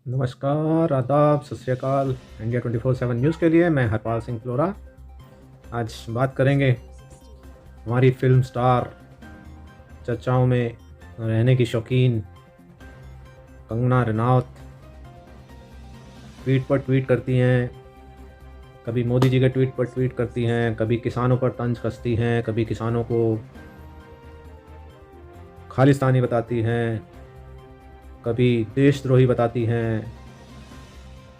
नमस्कार, आदाब, सत श्री अकाल। इंडिया 24/7 न्यूज़ के लिए मैं हरपाल सिंह फ्लोरा। आज बात करेंगे हमारी फिल्म स्टार, चर्चाओं में रहने की शौकीन कंगना रनौत। ट्वीट पर ट्वीट करती हैं, कभी मोदी जी के ट्वीट पर ट्वीट करती हैं, कभी किसानों पर तंज कसती हैं, कभी किसानों को खालिस्तानी बताती हैं, कभी देशद्रोही बताती हैं।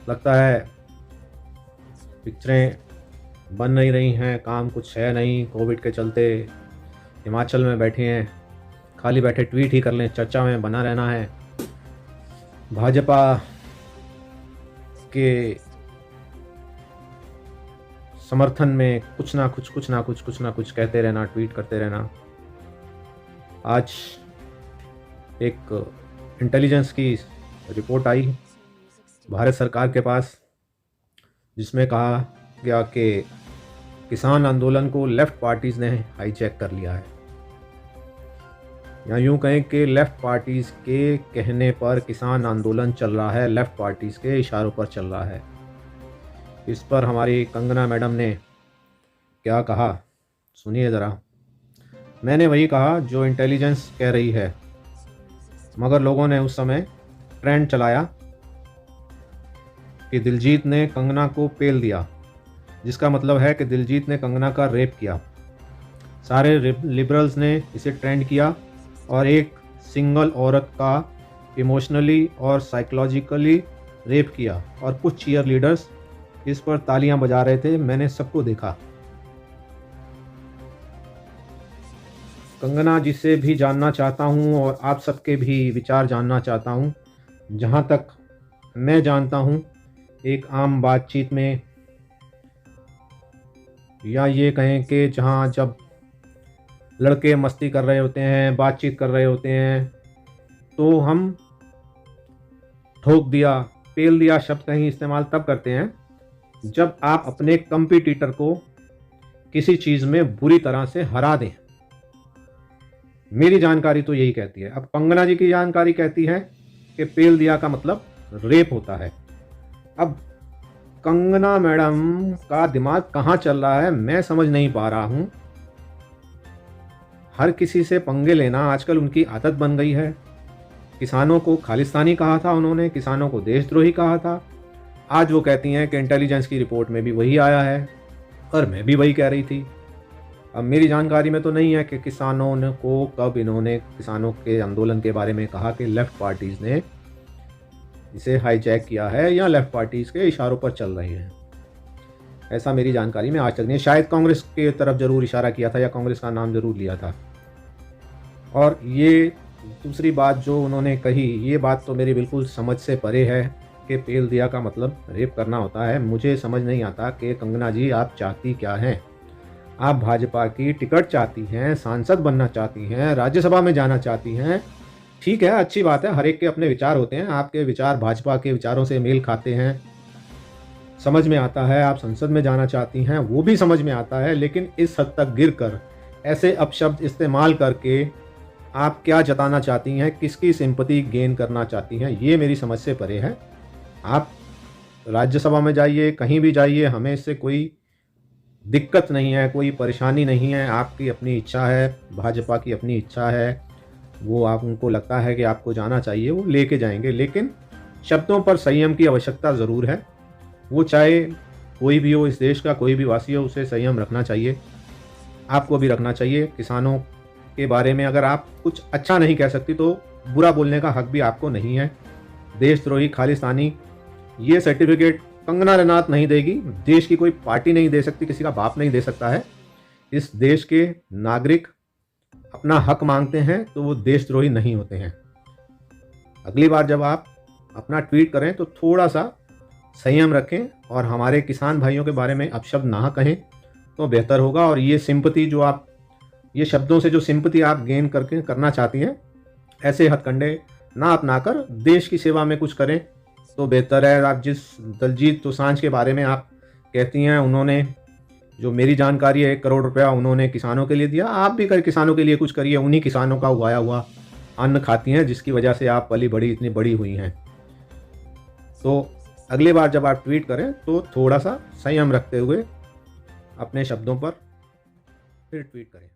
लगता है पिक्चरें बन नहीं रही हैं, काम कुछ है नहीं। कोविड के चलते हिमाचल में बैठे हैं, खाली बैठे ट्वीट ही कर लें, चर्चा में बना रहना है। भाजपा के समर्थन में कुछ ना कुछ कहते रहना, ट्वीट करते रहना। आज एक इंटेलिजेंस की रिपोर्ट आई भारत सरकार के पास, जिसमें कहा गया कि किसान आंदोलन को लेफ़्ट पार्टीज़ ने हाईजैक कर लिया है। या यूँ कहें कि लेफ़्ट पार्टीज़ के कहने पर किसान आंदोलन चल रहा है, लेफ़्ट पार्टीज़ के इशारों पर चल रहा है। इस पर हमारी कंगना मैडम ने क्या कहा, सुनिए ज़रा। मैंने वही कहा जो इंटेलिजेंस कह रही है, मगर लोगों ने उस समय ट्रेंड चलाया कि दिलजीत ने कंगना को पेल दिया, जिसका मतलब है कि दिलजीत ने कंगना का रेप किया। सारे लिबरल्स ने इसे ट्रेंड किया और एक सिंगल औरत का इमोशनली और साइकोलॉजिकली रेप किया, और कुछ चीयर लीडर्स इस पर तालियां बजा रहे थे। मैंने सबको देखा। कंगना जी से भी जानना चाहता हूं और आप सबके भी विचार जानना चाहता हूं। जहां तक मैं जानता हूं, एक आम बातचीत में, या ये कहें कि जब लड़के मस्ती कर रहे होते हैं, बातचीत कर रहे होते हैं, तो हम ठोक दिया, पेल दिया शब्द कहीं इस्तेमाल तब करते हैं जब आप अपने कंपटीटर को किसी चीज़ में बुरी तरह से हरा दें। मेरी जानकारी तो यही कहती है। अब कंगना जी की जानकारी कहती है कि पेल दिया का मतलब रेप होता है। अब कंगना मैडम का दिमाग कहाँ चल रहा है, मैं समझ नहीं पा रहा हूँ। हर किसी से पंगे लेना आजकल उनकी आदत बन गई है। किसानों को खालिस्तानी कहा था उन्होंने, किसानों को देशद्रोही कहा था। आज वो कहती हैं कि इंटेलिजेंस की रिपोर्ट में भी वही आया है, और मैं भी वही कह रही थी। अब मेरी जानकारी में तो नहीं है कि किसानों को कब इन्होंने किसानों के आंदोलन के बारे में कहा कि लेफ़्ट पार्टीज़ ने इसे हाईजैक किया है या लेफ़्ट पार्टीज़ के इशारों पर चल रही हैं। ऐसा मेरी जानकारी में आज तक नहीं। शायद कांग्रेस के तरफ ज़रूर इशारा किया था या कांग्रेस का नाम ज़रूर लिया था। और ये दूसरी बात जो उन्होंने कही, ये बात तो मेरी बिल्कुल समझ से परे है कि पेल दिया का मतलब रेप करना होता है। मुझे समझ नहीं आता कि कंगना जी आप चाहती क्या हैं। आप भाजपा की टिकट चाहती हैं, सांसद बनना चाहती हैं, राज्यसभा में जाना चाहती हैं, ठीक है, अच्छी बात है। हर एक के अपने विचार होते हैं। आपके विचार भाजपा के विचारों से मेल खाते हैं, समझ में आता है। आप संसद में जाना चाहती हैं, वो भी समझ में आता है। लेकिन इस हद तक गिरकर ऐसे अपशब्द इस्तेमाल करके आप क्या जताना चाहती हैं, किसकी सिंपैथी गेन करना चाहती हैं, ये मेरी समझ से परे है। आप राज्यसभा में जाइए, कहीं भी जाइए, हमें इससे कोई दिक्कत नहीं है, कोई परेशानी नहीं है। आपकी अपनी इच्छा है, भाजपा की अपनी इच्छा है, वो आप उनको लगता है कि आपको जाना चाहिए, वो लेके जाएंगे। लेकिन शब्दों पर संयम की आवश्यकता ज़रूर है। वो चाहे कोई भी हो, इस देश का कोई भी वासी हो, उसे संयम रखना चाहिए। आपको भी रखना चाहिए। किसानों के बारे में अगर आप कुछ अच्छा नहीं कह सकती तो बुरा बोलने का हक भी आपको नहीं है। देशद्रोही, खालिस्तानी, ये सर्टिफिकेट कंगना रनौत नहीं देगी, देश की कोई पार्टी नहीं दे सकती, किसी का बाप नहीं दे सकता है। इस देश के नागरिक अपना हक मांगते हैं तो वो देशद्रोही नहीं होते हैं। अगली बार जब आप अपना ट्वीट करें तो थोड़ा सा संयम रखें और हमारे किसान भाइयों के बारे में अपशब्द ना कहें तो बेहतर होगा। और ये सिंपैथी जो आप, ये शब्दों से जो सिंपैथी आप गेन करके करना चाहती हैं, ऐसे हथकंडे ना अपनाकर देश की सेवा में कुछ करें तो बेहतर है। आप जिस दलजीत दोसांझ के बारे में आप कहती हैं, उन्होंने, जो मेरी जानकारी है, 1 करोड़ रुपया उन्होंने किसानों के लिए दिया। आप भी किसानों के लिए कुछ करिए। उन्हीं किसानों का उगाया हुआ अन्न खाती हैं जिसकी वजह से आप पली बड़ी इतनी बड़ी हुई हैं। तो अगली बार जब आप ट्वीट करें तो थोड़ा सा संयम रखते हुए अपने शब्दों पर फिर ट्वीट करें।